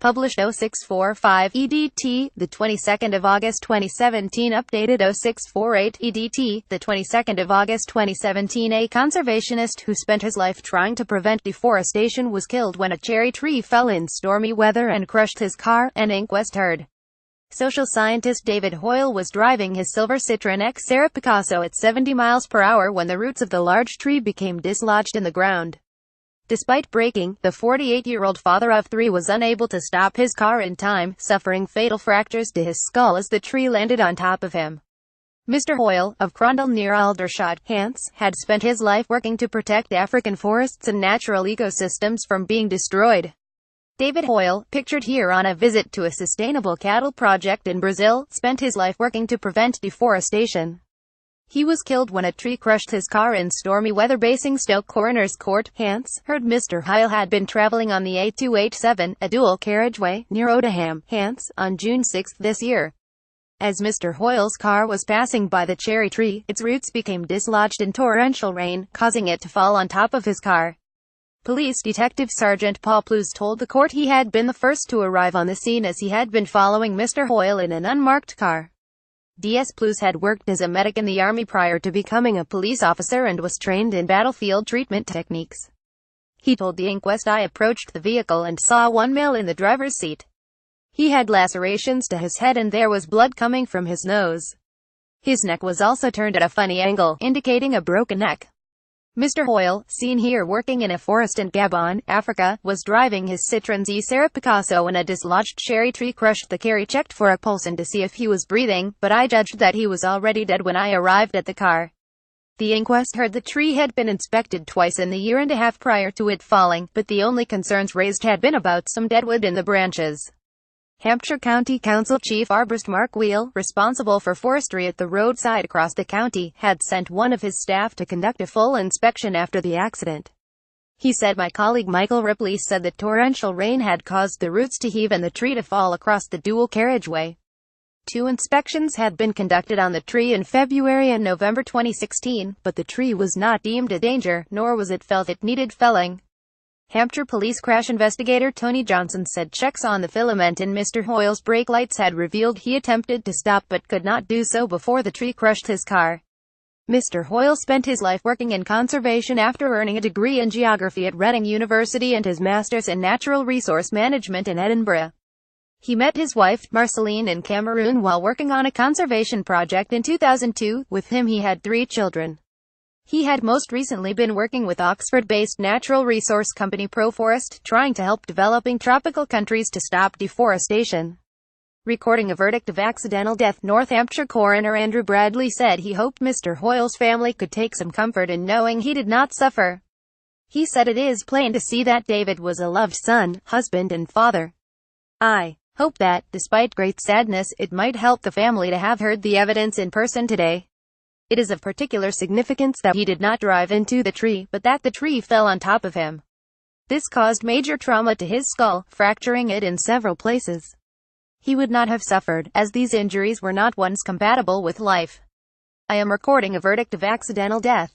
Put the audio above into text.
Published 0645 EDT, the 22nd of August 2017. Updated 0648 EDT, the 22nd of August 2017. A conservationist who spent his life trying to prevent deforestation was killed when a cherry tree fell in stormy weather and crushed his car, an inquest heard. Social scientist David Hoyle was driving his silver Citroën Xterra Picasso at 70 miles per hour when the roots of the large tree became dislodged in the ground. Despite braking, the 48-year-old father of three was unable to stop his car in time, suffering fatal fractures to his skull as the tree landed on top of him. Mr. Hoyle, of Crondall near Aldershot, Hants, had spent his life working to protect African forests and natural ecosystems from being destroyed. David Hoyle, pictured here on a visit to a sustainable cattle project in Brazil, spent his life working to prevent deforestation. He was killed when a tree crushed his car in stormy weather. Basingstoke Coroner's Court, Hants, heard Mr. Hoyle had been travelling on the A287, a dual carriageway, near Odiham, Hants, on June 6 this year. As Mr. Hoyle's car was passing by the cherry tree, its roots became dislodged in torrential rain, causing it to fall on top of his car. Police Detective Sergeant Paul Plews told the court he had been the first to arrive on the scene as he had been following Mr. Hoyle in an unmarked car. DS Plews had worked as a medic in the Army prior to becoming a police officer and was trained in battlefield treatment techniques. He told the inquest, "I approached the vehicle and saw one male in the driver's seat. He had lacerations to his head and there was blood coming from his nose. His neck was also turned at a funny angle, indicating a broken neck." Mr. Hoyle, seen here working in a forest in Gabon, Africa, was driving his Citroën Xterra Picasso when a dislodged cherry tree crushed the car. He checked for a pulse and to see if he was breathing, but I judged that he was already dead when I arrived at the car. The inquest heard the tree had been inspected twice in the year and a half prior to it falling, but the only concerns raised had been about some deadwood in the branches. Hampshire County Council Chief Arborist Mark Wheel, responsible for forestry at the roadside across the county, had sent one of his staff to conduct a full inspection after the accident. He said, "My colleague Michael Ripley said that torrential rain had caused the roots to heave and the tree to fall across the dual carriageway." 2 inspections had been conducted on the tree in February and November 2016, but the tree was not deemed a danger, nor was it felt it needed felling. Hampshire Police Crash Investigator Tony Johnson said checks on the filament in Mr. Hoyle's brake lights had revealed he attempted to stop but could not do so before the tree crushed his car. Mr. Hoyle spent his life working in conservation after earning a degree in geography at Reading University and his master's in natural resource management in Edinburgh. He met his wife, Marceline, in Cameroon while working on a conservation project in 2002. With him he had 3 children. He had most recently been working with Oxford-based natural resource company Proforest, trying to help developing tropical countries to stop deforestation. Recording a verdict of accidental death, North Hampshire coroner Andrew Bradley said he hoped Mr. Hoyle's family could take some comfort in knowing he did not suffer. He said, "It is plain to see that David was a loved son, husband and father. I hope that, despite great sadness, it might help the family to have heard the evidence in person today. It is of particular significance that he did not drive into the tree, but that the tree fell on top of him. This caused major trauma to his skull, fracturing it in several places. He would not have suffered, as these injuries were not ones compatible with life. I am recording a verdict of accidental death."